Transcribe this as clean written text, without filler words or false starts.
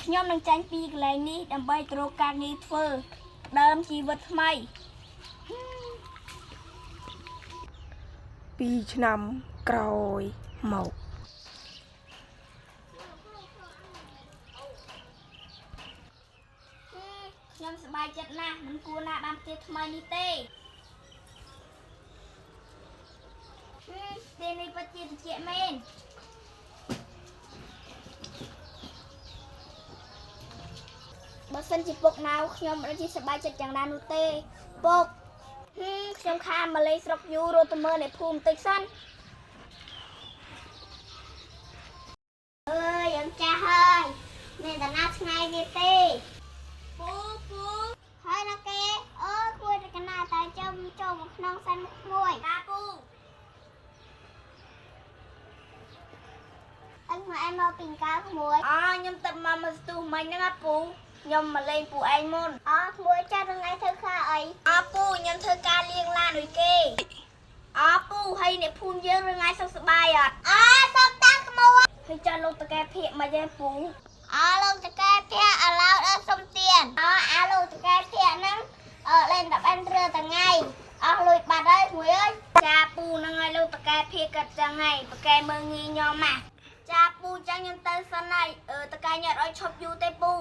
ខ្ញុំនឹងចាញ់ពីកន្លែងនេះដើម្បីទៅរកការងារធ្វើដើមជីវិតថ្មី2 ឆ្នាំក្រោយមកខ្ញុំសប្បាយចិត្តណាស់មិនគួរណាបានផ្ទះថ្មីនេះទេទីនេះពិតជាត្រជាក់មែនបើសិនជាពុកណៅខ្ញុំមិនជាសប្បាយចិត្តយ៉ាងណានោះទេពុកខ្ញុំខានមកលេងស្រុកយូររត់ទៅមើលនៅភូមិបន្តិចសិនអើយយ៉ាងចាស់ហើយមានតាណាថ្ងៃនេះទេពូហើយណាគេអូគួរតែកណាតែចូលមកក្នុងសិនមួយតាពូអញមកមកពីកៅក្មួយខ្ញុំទៅមកស្ទុះមិញហ្នឹងពូខ្ញុំមកលេងពូឯងមុនក្មួយចាស់ថ្ងៃធ្វើការអីពូខ្ញុំធ្វើការលាងឡានដូចគេពូហើយអ្នកភូមិយើងរឿងថ្ងៃសុខសប្បាយអត់សុខតាក្មួយហើយចាស់លោកតកែភាកមកទេពូលោកតកែភាកឥឡូវដល់សុំទៀនលោកតកែភាកហ្នឹងលេងតែបានរឿថ្ងៃអស់លុយបាត់ហើយក្មួយអើយចាពូហ្នឹងហើយលោកតកែភាកគាត់ចឹងហើយប្រកែមើងងាយញោមចាពូចឹងខ្ញុំទៅសិនហើយតកែញ៉ាត់ឲ្យឈប់យូរទេពូ